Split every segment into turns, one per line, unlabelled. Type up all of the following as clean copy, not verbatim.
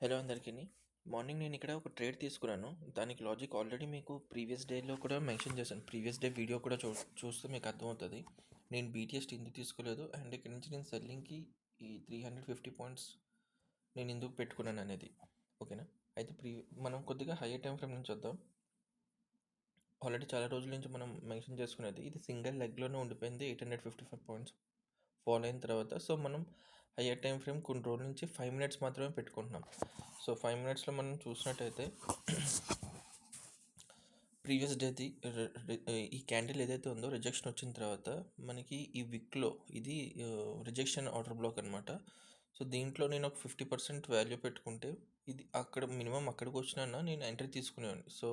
Hello అందరికీ. Morning నేను ఇక్కడ ఒక ట్రేడ్ తీసుకున్నాను. దానికి లాజిక్ ఆల్రెడీ మీకు ప్రీవియస్ డేలో కూడా మెన్షన్ చేశాను. ప్రీవియస్ డే వీడియో కూడా చూస్తే మీకు అర్థమవుతుంది. నేను బీటీఎస్ ఎందుకు తీసుకోలేదు అండ్ ఇక్కడ నుంచి నేను సెల్లింగ్కి ఈ 350 పాయింట్స్ నేను ఎందుకు పెట్టుకున్నాను అనేది. ఓకేనా? అయితే మనం కొద్దిగా హైయర్ టైం ఫ్రేమ్ నుంచి వద్దాం. ఆల్రెడీ చాలా రోజుల నుంచి మనం మెన్షన్ చేసుకునేది ఇది సింగిల్ లెగ్లోనే ఉండిపోయింది 855 పాయింట్స్ ఫాలో అయిన తర్వాత. సో మనం హయ్యర్ టైం ఫ్రేమ్ కొన్ని రోజుల నుంచి 5 మినిట్స్ మాత్రమే పెట్టుకుంటున్నాం. సో 5 మినిట్స్లో మనం చూసినట్టయితే ప్రీవియస్ డేది ఈ క్యాండిల్ ఏదైతే ఉందో రిజెక్షన్ వచ్చిన తర్వాత మనకి ఈ విక్లో ఇది రిజెక్షన్ ఆర్డర్ బ్లాక్ అనమాట. సో దీంట్లో నేను ఒక 50% వాల్యూ పెట్టుకుంటే ఇది అక్కడ మినిమం అక్కడికి వచ్చినా నేను ఎంట్రీ తీసుకునేవాడిని. సో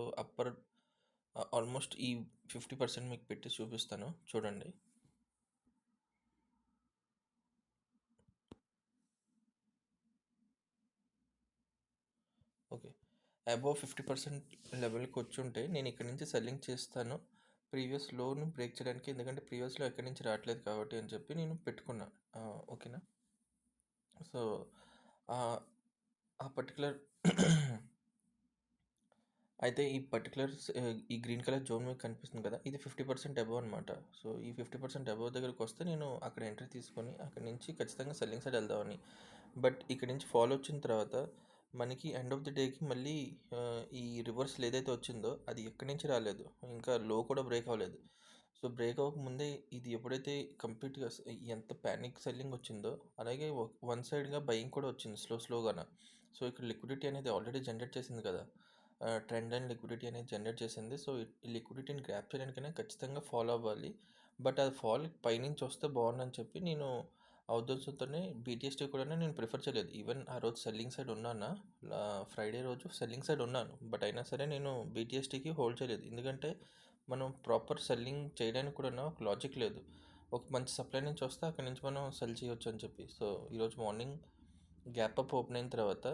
ఆల్మోస్ట్ ఈ 50% మీకు పెట్టి చూపిస్తాను, చూడండి. ఓకే, అబోవ్ 50% లెవెల్కి వచ్చి ఉంటే నేను ఇక్కడ నుంచి సెల్లింగ్ చేస్తాను ప్రీవియస్ లోను బ్రేక్ చేయడానికి, ఎందుకంటే ప్రీవియస్లో ఎక్కడి నుంచి రావట్లేదు కాబట్టి అని చెప్పి నేను పెట్టుకున్నా. ఓకేనా? సో ఆ పర్టికులర్ అయితే ఈ గ్రీన్ కలర్ జోన్ మీకు కనిపిస్తుంది కదా, ఇది 50% అబోవ్ అనమాట. సో ఈ 50% అబోవ్ దగ్గరికి వస్తే నేను అక్కడ ఎంట్రీ తీసుకొని అక్కడి నుంచి ఖచ్చితంగా సెల్లింగ్ సైడ్ వెళ్దామని. బట్ ఇక్కడ నుంచి ఫాలో వచ్చిన తర్వాత మనకి ఎండ్ ఆఫ్ ది డేకి మళ్ళీ ఈ రివర్సల్ ఏదైతే వచ్చిందో అది ఎక్కడి నుంచి రాలేదు, ఇంకా లో కూడా బ్రేక్ అవ్వలేదు. సో బ్రేక్ అవ్వకముందే ఇది ఎప్పుడైతే కంప్లీట్గా ఎంత ప్యానిక్ సెల్లింగ్ వచ్చిందో అలాగే వన్ సైడ్గా బయింగ్ కూడా వచ్చింది స్లోగాన. సో ఇక్కడ లిక్విడిటీ అనేది ఆల్రెడీ జనరేట్ చేసింది కదా, ట్రెండ్ అండ్ లిక్విడిటీ అనేది జనరేట్ చేసింది. సో ఈ లిక్విడిటీని గ్రాప్ చేయడానికైనా ఖచ్చితంగా ఫాలో అవ్వాలి. బట్ అది ఫాల్ పైనుంచి వస్తే బాగుందని చెప్పి నేను ఆ ఉద్దేశంతోనే బీటీఎస్టీ కూడా నేను ప్రిఫర్ చేయలేదు. ఈవెన్ ఆ రోజు సెల్లింగ్ సైడ్ ఉన్నానా, ఫ్రైడే రోజు సెల్లింగ్ సైడ్ ఉన్నాను, బట్ అయినా సరే నేను బీటీఎస్టీకి హోల్డ్ చేయలేదు. ఎందుకంటే మనం ప్రాపర్ సెల్లింగ్ చేయడానికి కూడా ఒక లాజిక్ లేదు. ఒక మంచి సప్లై నుంచి వస్తే అక్కడి నుంచి మనం సెల్ చేయొచ్చు అని చెప్పి. సో ఈరోజు మార్నింగ్ గ్యాప్ అప్ ఓపెన్ అయిన తర్వాత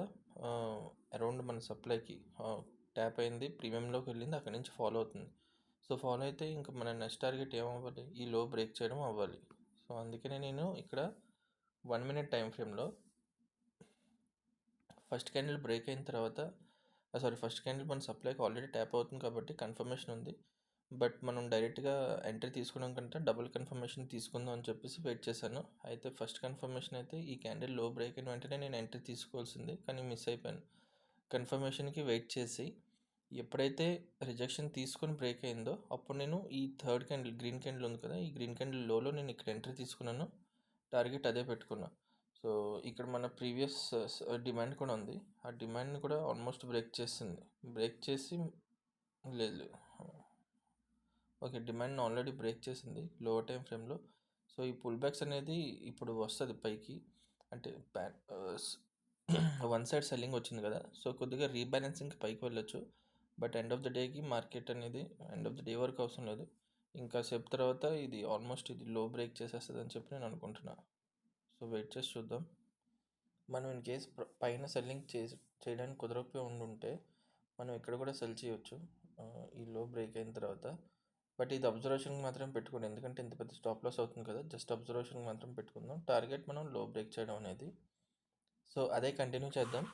అరౌండ్ మన సప్లైకి ట్యాప్ అయింది, ప్రీమియంలోకి వెళ్ళింది, అక్కడి నుంచి ఫాలో అవుతుంది. సో ఫాలో అయితే ఇంకా మన నెక్స్ట్ టార్గెట్ ఏమవ్వాలి, ఈ లో బ్రేక్ చేయడం అవ్వాలి. సో అందుకనే నేను ఇక్కడ 1 మినిట్ టైం ఫ్రేమ్లో ఫస్ట్ క్యాండిల్ బ్రేక్ అయిన తర్వాత ఫస్ట్ క్యాండిల్ మన సప్లైకి ఆల్రెడీ ట్యాప్ అవుతుంది కాబట్టి కన్ఫర్మేషన్ ఉంది. బట్ మనం డైరెక్ట్గా ఎంట్రీ తీసుకోవడం కంటే డబుల్ కన్ఫర్మేషన్ తీసుకుందాం అని చెప్పేసి వెయిట్ చేశాను. అయితే ఫస్ట్ కన్ఫర్మేషన్ అయితే ఈ క్యాండిల్ లో బ్రేక్ అయిన వెంటనే నేను ఎంట్రీ తీసుకోవాల్సింది, కానీ మిస్ అయిపోయాను. కన్ఫర్మేషన్కి వెయిట్ చేసి ఎప్పుడైతే రిజెక్షన్ తీసుకొని బ్రేక్ అయిందో అప్పుడు నేను ఈ థర్డ్ క్యాండిల్ గ్రీన్ క్యాండిల్ ఉంది కదా, ఈ గ్రీన్ క్యాండిల్ లోలో నేను ఇక్కడ ఎంట్రీ తీసుకున్నాను, టార్గెట్ అదే పెట్టుకున్నా. సో ఇక్కడ మన ప్రీవియస్ డిమాండ్ కూడా ఉంది, ఆ డిమాండ్ని కూడా ఆల్మోస్ట్ బ్రేక్ చేసింది. బ్రేక్ చేసి లేదు, ఓకే, డిమాండ్ని ఆల్రెడీ బ్రేక్ చేసింది లోవర్ టైం ఫ్రేమ్లో. సో ఈ పుల్ బ్యాక్స్ అనేది ఇప్పుడు వస్తుంది పైకి, అంటే వన్ సైడ్ సెల్లింగ్ వచ్చింది కదా, సో కొద్దిగా రీబ్యాలెన్సింగ్కి పైకి వెళ్ళొచ్చు. బట్ ఎండ్ ఆఫ్ ద డేకి మార్కెట్ అనేది ఎండ్ ఆఫ్ ద డే వరకు అవసరం లేదు, ఇంకా సేపు తర్వాత ఇది ఆల్మోస్ట్ ఇది లో బ్రేక్ చేసేస్తుంది అని చెప్పి నేను అనుకుంటున్నాను. సో వెయిట్ చేసి చూద్దాం. మనం ఇన్ కేస్ పైన సెల్లింగ్ చేయడానికి కుదరకపోయి ఉండుంటే మనం ఇక్కడ కూడా సెల్ చేయొచ్చు ఈ లో బ్రేక్ అయిన తర్వాత. బట్ ఇది అబ్జర్వేషన్కి మాత్రం పెట్టుకోండి, ఎందుకంటే ఇంత పెద్ద స్టాప్ లాస్ అవుతుంది కదా, జస్ట్ అబ్జర్వేషన్కి మాత్రం పెట్టుకుందాం. టార్గెట్ మనం లో బ్రేక్ చేయడం అనేది, సో అదే కంటిన్యూ చేద్దాం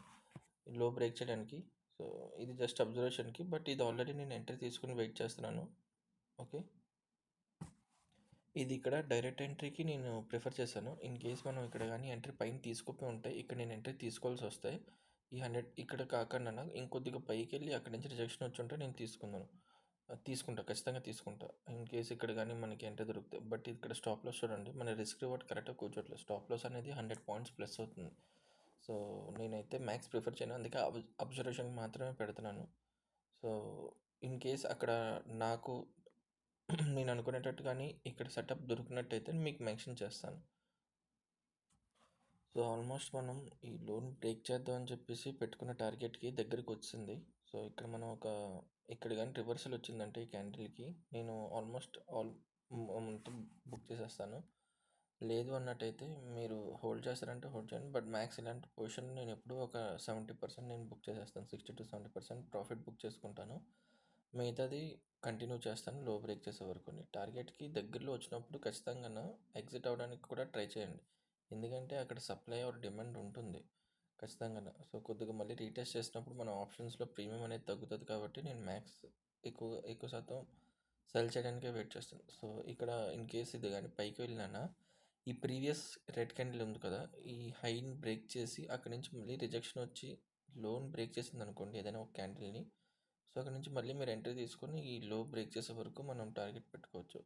లో బ్రేక్ చేయడానికి. సో ఇది జస్ట్ అబ్జర్వేషన్కి, బట్ ఇది ఆల్రెడీ నేను ఎంట్రీ తీసుకుని వెయిట్ చేస్తున్నాను. ఓకే, ఇది ఇక్కడ డైరెక్ట్ ఎంట్రీకి నేను ప్రిఫర్ చేశాను. ఇన్ కేస్ మనం ఇక్కడ కానీ ఎంట్రీ పైన తీసుకోపోయి ఉంటే ఇక్కడ నేను ఎంట్రీ తీసుకోవాల్సి వస్తాయి. ఈ 100 ఇక్కడ కాకుండా ఇంకొద్దిగా పైకి వెళ్ళి అక్కడి నుంచి రిజెక్షన్ వచ్చి ఉంటే నేను తీసుకుంటా, ఖచ్చితంగా తీసుకుంటా ఇన్ కేస్ ఇక్కడ కానీ మనకి ఎంట్రీ దొరుకుతాయి. బట్ ఇక్కడ స్టాప్ లాస్ చూడండి, మన రిస్క్ రివార్డ్ కరెక్ట్గా కూర్చోట్లేదు. స్టాప్ లాస్ అనేది 100 పాయింట్స్ ప్లస్ అవుతుంది. సో నేనైతే మ్యాక్స్ ప్రిఫర్ చేయను, అందుకే అబ్జర్వేషన్కి మాత్రమే పెడుతున్నాను. సో ఇన్ కేస్ అక్కడ నాకు నేను అనుకునేటట్టు కానీ ఇక్కడ సెటప్ దొరికినట్టయితే మీకు మెన్షన్ చేస్తాను. సో ఆల్మోస్ట్ మనం ఈ లోన్ బ్రేక్ చేద్దాం అని చెప్పేసి పెట్టుకున్న టార్గెట్కి దగ్గరికి వచ్చింది. సో ఇక్కడ మనం ఇక్కడ కానీ రివర్సల్ వచ్చిందంటే ఈ క్యాండిల్కి నేను ఆల్మోస్ట్ మొత్తం బుక్ చేసేస్తాను. లేదు అన్నట్టయితే మీరు హోల్డ్ చేస్తారంటే హోల్డ్ చేయండి, బట్ మ్యాక్స్ ఇలాంటి పొజిషన్ నేను ఎప్పుడూ ఒక 70% నేను బుక్ చేసేస్తాను, 60-70% ప్రాఫిట్ బుక్ చేసుకుంటాను. మిగతాది కంటిన్యూ చేస్తాను లో బ్రేక్ చేసే వరకు. టార్గెట్కి దగ్గరలో వచ్చినప్పుడు ఖచ్చితంగా ఎగ్జిట్ అవ్వడానికి కూడా ట్రై చేయండి, ఎందుకంటే అక్కడ సప్లై ఆర్ డిమాండ్ ఉంటుంది. ఖచ్చితంగాను. సో, కొద్దిగా మళ్ళీ రీటెస్ట్ చేసినప్పుడు మన ఆప్షన్స్‌లో ప్రీమియం అనేది తగ్గుతది కాబట్టి నేను మ్యాక్స్ ఎక్కువ శాతం సెల్ చేయడానికే వెయిట్ చేస్తాను. సో, ఇక్కడ ఇన్ కేస్ ఇది గాని పైకి వెళ్ళినానా, ఈ ప్రీవియస్ రెడ్ క్యాండిల్ ఉంది కదా! ఈ హైని బ్రేక్ చేసి అక్కడి నుంచి మళ్ళీ రిజెక్షన్ వచ్చి లోని బ్రేక్ చేసిందనుకోండి ఏదైనా ఒక క్యాండిల్‌ని. సో, అక్కడి నుంచి మళ్ళీ మీరు ఎంట్రీ తీసుకొని ఈ లో బ్రేక్ చేసే వరకు మనం టార్గెట్ పెట్టుకోవచ్చు.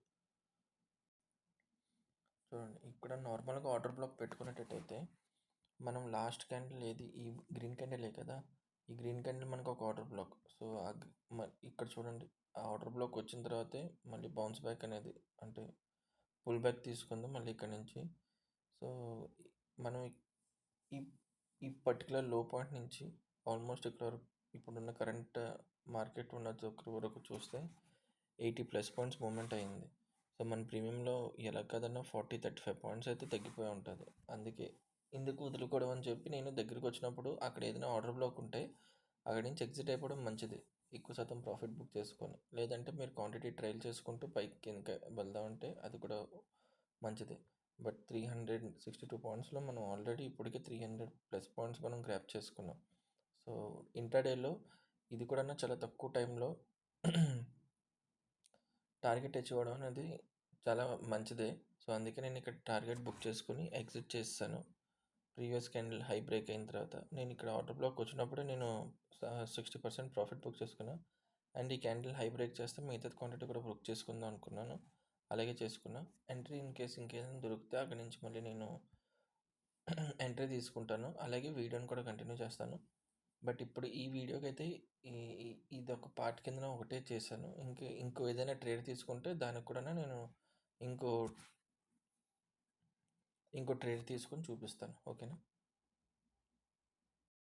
చూడండి ఇక్కడ నార్మల్‌గా ఆర్డర్ బ్లాక్ పెట్టుకునేటట్టయితే మనం లాస్ట్ క్యాండిల్ ఏది ఈ గ్రీన్ క్యాండిలే కదా! ఈ గ్రీన్ క్యాండిల్ మనకు ఒక ఆర్డర్ బ్లాక్. సో, ఇక్కడ చూడండి ఆ ఆర్డర్ బ్లాక్ వచ్చిన తర్వాతే మళ్ళీ బౌన్స్ బ్యాక్ అనేది అంటే పుల్ బ్యాక్ తీసుకుంది మళ్ళీ ఇక్కడ నుంచి. సో, మనం ఈ ఈ పర్టిక్యులర్ లో పాయింట్ నుంచి ఆల్మోస్ట్ ఇక్కడ వరకు ఇప్పుడున్న కరెంట్ మార్కెట్ ఉన్న దగ్గర వరకు చూస్తే 80+ పాయింట్స్ మూవ్‌మెంట్ అయింది. సో, మన ప్రీమియంలో ఎలా కాదన్నా 35 పాయింట్స్ అయితే తగ్గిపోయి ఉంటది. అందుకే ఎందుకు వదులుకోవడం అని చెప్పి నేను దగ్గరికొచ్చినప్పుడు అక్కడ ఏదైనా ఆర్డర్ బ్లాక్ ఉంటే అక్కడి నుంచి ఎగ్జిట్ అయిపోవడం మంచిది. ఎక్కువ శాతం ప్రాఫిట్ బుక్ చేసుకొని. లేదంటే మీరు క్వాంటిటీ ట్రైల్ చేసుకుంటూ పైకి కిందకి వెళ్దామంటే అది కూడా మంచిదే. బట్ 362 పాయింట్స్‌లో మనం ఆల్రెడీ ఇప్పటికే 300+ పాయింట్స్ మనం గ్రాబ్ చేసుకున్నాం. సో, ఇంట్రాడేలో ఇది కూడాను చాలా తక్కువ టైంలో టార్గెట్ అచీవ్ అవ్వడం అనేది చాలా మంచిదే. సో, అందుకే నేను ఇక్కడ టార్గెట్ బుక్ చేసుకొని ఎగ్జిట్ చేసేసాను. ప్రీవియస్ క్యాండిల్ హై బ్రేక్ అయిన తర్వాత నేను ఇక్కడ ఆర్డర్ బ్లాక్ వచ్చినప్పుడే నేను 60% ప్రాఫిట్ బుక్ చేసుకున్నా. అండ్ ఈ క్యాండిల్ హై బ్రేక్ చేస్తే మిగతాది క్వాంటిటీ కూడా బుక్ చేసుకుందాం అనుకున్నాను. అలాగే చేసుకున్నా. ఎంట్రీ ఇంకేదైనా దొరికితే అక్కడి నుంచి మళ్ళీ నేను ఎంట్రీ తీసుకుంటాను. అలాగే వీడియోని కూడా కంటిన్యూ చేస్తాను. బట్ ఇప్పుడు ఈ వీడియోకైతే ఈ ఈ ఇదొక పార్ట్ కిందన ఒకటే చేశాను. ఇంకో ఏదైనా ట్రేడ్ తీసుకుంటే దానికి కూడా నేను ఇంకో ఇంకో ట్రేడ్ తీసుకొని చూపిస్తాను. ఓకేనా?